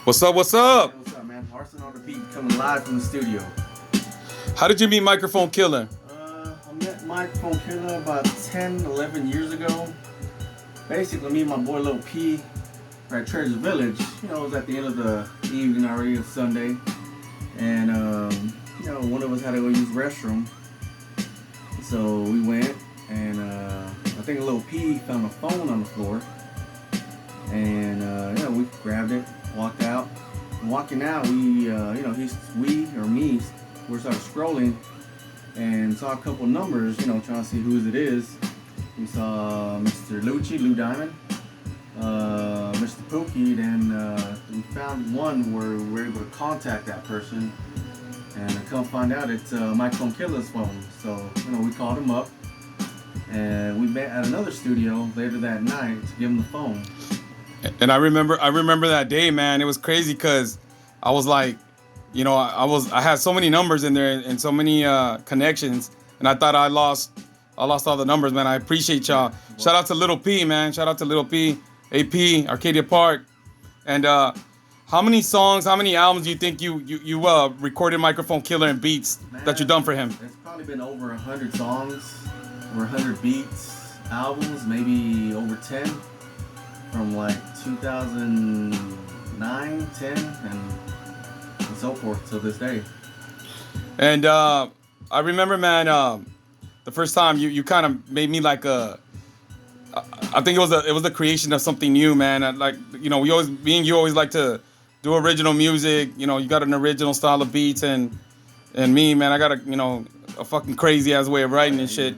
What's up? What's up? Hey, what's up, man? Arson on the beat, coming live from the studio. How did you meet Microphone Killer? I met Microphone Killer about 10, 11 years ago. Basically, me and my boy Lil P were at Treasure Village. You know, it was at the end of the evening already, it's Sunday. And, one of us had to go use the restroom. So we went, and I think Lil P found a phone on the floor. And, we grabbed it, walked out. And walking out, we started scrolling and saw a couple numbers, trying to see whose it is. We saw Mr. Lou Diamond, Mr. Pookie, then we found one where we were able to contact that person, and I come find out it's Microphone Killer's phone. So, we called him up, and we met at another studio later that night to give him the phone. And I remember that day, man. It was crazy because I was like, I had so many numbers in there and so many connections, and I thought I lost all the numbers, man. I appreciate y'all. Shout out to Little P, man. Shout out to Little P, AP, Arcadia Park. And how many songs, how many albums do you think you recorded Microphone Killer and beats that you done for him? It's probably been over 100 songs, over 100 beats, albums, maybe over 10 from like 2009, 10, and so forth to this day. And I remember, man, the first time you kind of made me like I think it was the creation of something new, man. Me and you always like to do original music. You got an original style of beats, and me, man, I got a fucking crazy ass way of writing and shit.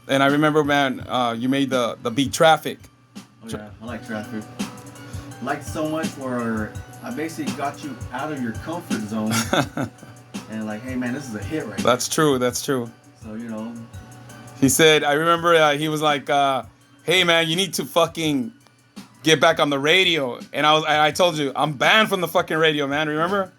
And I remember, man, you made the beat Traffic. Oh yeah, I like Traffic. I liked it so much where I basically got you out of your comfort zone and like, hey man, this is a hit right now. That's true. So, He said, I remember he was like, hey man, you need to fucking get back on the radio. And I told you, I'm banned from the fucking radio, man. Remember?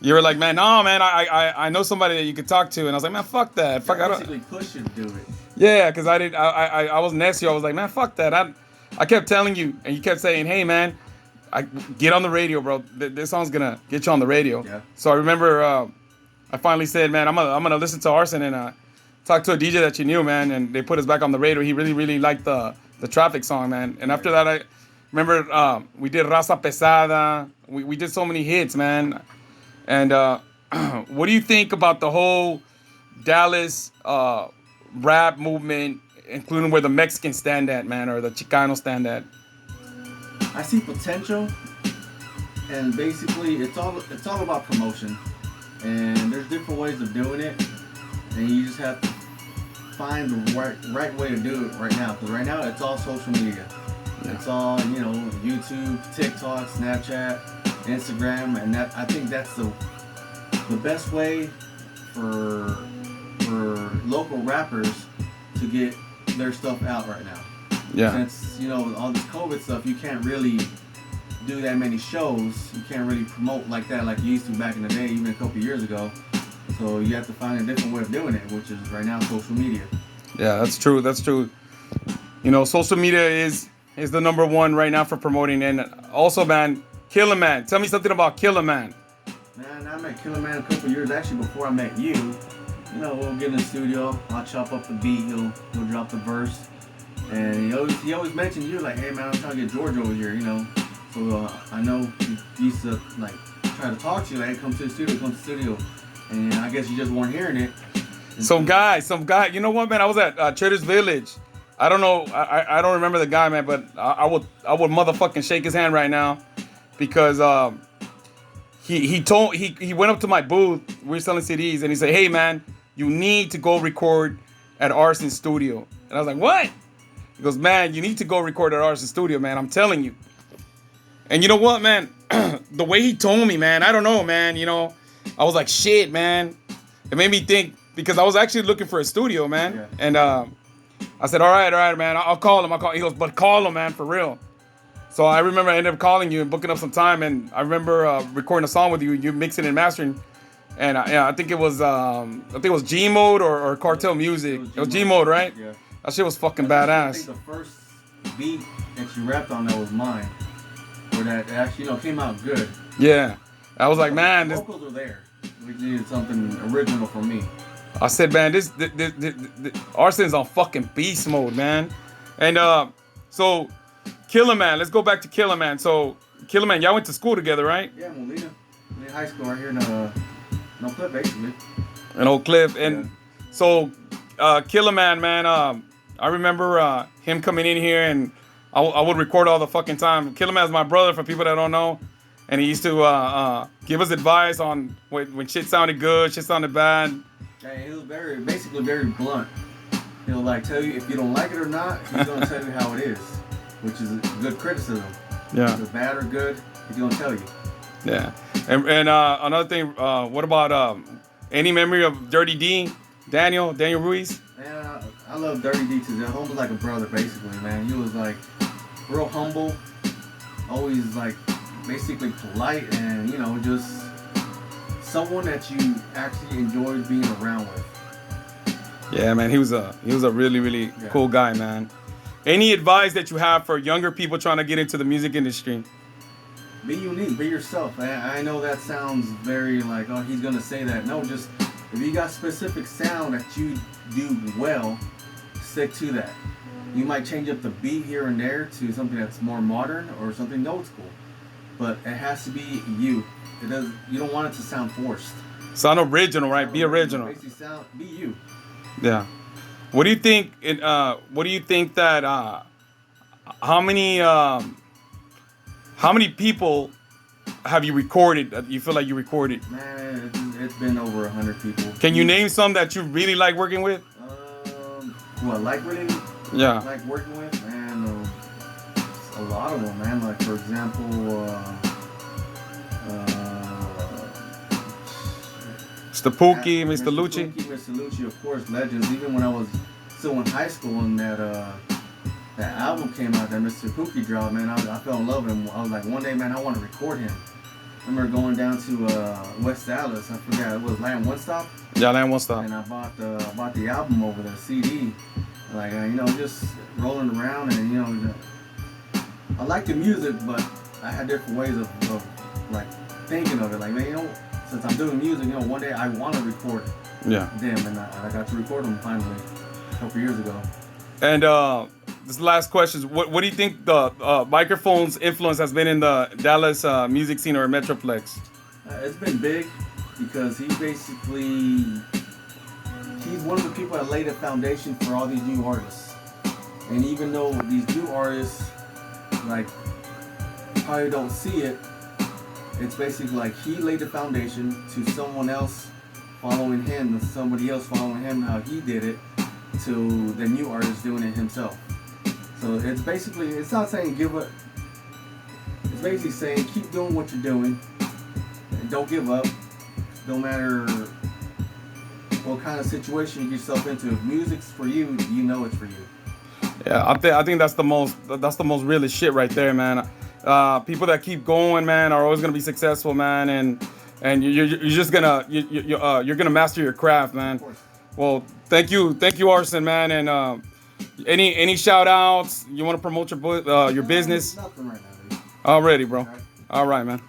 You were like, man, no, man, I know somebody that you could talk to. And I was like, man, fuck that. Fuck, I don't. Basically push you to do it. Yeah, because I was next to you. I was like, man, fuck that. I kept telling you, and you kept saying, hey man, get on the radio, bro. This song's gonna get you on the radio. Yeah. So I remember I finally said, man, I'm gonna listen to Arson and talk to a DJ that you knew, man, and they put us back on the radio. He really, really liked the Traffic song, man. And after that, I remember we did Raza Pesada. We did so many hits, man. And what do you think about the whole Dallas rap movement, including where the Mexicans stand at, man, or the Chicanos stand at? I see potential, and basically it's all about promotion, and there's different ways of doing it, and you just have to find the right way to do it right now. Because right now it's all social media. Yeah. It's all YouTube, TikTok, Snapchat, Instagram, and I think that's the best way for local rappers to get their stuff out right now. Yeah. Since all this COVID stuff, you can't really do that many shows. You can't really promote like that like you used to back in the day, even a couple years ago. So you have to find a different way of doing it, which is right now social media. Yeah, that's true. Social media is the number one right now for promoting. And also, man, Killer Man. Tell me something about Killer Man. Man, I met Killer Man a couple years actually before I met you. We'll get in the studio. I'll chop up the beat. He'll drop the verse. And he always mentioned you, like, hey man, I'm trying to get George over here, So I know he used to like try to talk to you, like, hey, come to the studio. And I guess you just weren't hearing it. Some guy. You know what, man? I was at Traders Village. I don't know. I don't remember the guy, man, but I would motherfucking shake his hand right now because he went up to my booth. We were selling CDs, and he said, hey man, you need to go record at Arson Studio. And I was like, what? He goes, man, you need to go record at Arson Studio, man. I'm telling you. And you know what, man? The way he told me, man, I don't know, man. I was like, shit, man. It made me think, because I was actually looking for a studio, man. Yeah. And I said, all right, man. I'll call him. He goes, but call him, man, for real. So I remember I ended up calling you and booking up some time. And I remember recording a song with you. You mixing and mastering. And I think it was G Mode or Cartel Music. It was G Mode, right? Yeah. That shit was fucking badass. I think the first beat that you rapped on that was mine. or that actually came out good. Yeah, I was like, man, the vocals are there. We needed something original for me. I said, man, this Arson's on fucking beast mode, man. And so Killer Man, let's go back to Killer Man. So Killer Man, y'all went to school together, right? Yeah, Molina. In high school right here in Oak Cliff, basically. In Oak Cliff. And so Killer Man, I remember him coming in here, and I would record all the fucking time. Killer Man's my brother, for people that don't know. And he used to give us advice on when shit sounded good, shit sounded bad. Yeah, he was basically very blunt. He'll like tell you if you don't like it or not, he's gonna tell you how it is, which is a good criticism. Yeah. If it's bad or good, he's gonna tell you. Yeah. And another thing, what about any memory of Dirty D, Daniel Ruiz? Man, I love Dirty D too. Homie was like a brother, basically, man. He was like real humble, always like basically polite, and just someone that you actually enjoyed being around with. Yeah, man, he was a really cool guy, man. Any advice that you have for younger people trying to get into the music industry? Be unique, be yourself. I know that sounds very like, oh, he's gonna say that. No, just if you got specific sound that you do well, stick to that. You might change up the beat here and there to something that's more modern or something old school, but it has to be you. You don't want it to sound forced. Sound original, right? Be original. Basically, be you. Yeah. What do you think? What do you think that? How many people have you recorded? That you feel like you recorded? Man, it's been over 100 people. Can you name some that you really like working with? Who I like really? Yeah. Like working with, man. A lot of them, man. Like for example. Mr. Pookie, Mr. Lucci. Mr. Lucci, of course, legends. Even when I was still in high school and that album came out, that Mr. Pookie dropped, man, I fell in love with him. I was like, one day, man, I want to record him. I remember going down to West Dallas. I forgot, it was Land One Stop. Yeah, Land One Stop. And I bought the album over there, CD. Like, just rolling around, and I like the music, but I had different ways of like thinking of it. Like, man, since I'm doing music, one day I want to record them, and I got to record them finally a couple years ago. And this last question: What do you think the microphone's influence has been in the Dallas music scene or Metroplex? It's been big because he's one of the people that laid a foundation for all these new artists. And even though these new artists like probably don't see it, it's basically like he laid the foundation to someone else following him and somebody else following him, how he did it, to the new artist doing it himself. So it's not saying give up. It's basically saying keep doing what you're doing. And don't give up. No matter what kind of situation you get yourself into. If music's for you, you know it's for you. Yeah, I think that's the most realest shit right there, man. People that keep going, man, are always gonna be successful, man, and you're just gonna you're gonna master your craft, man. Well, thank you, Arson, man, and any shout outs you want to promote your business? Nothing right now, dude. Already, bro. All right, man.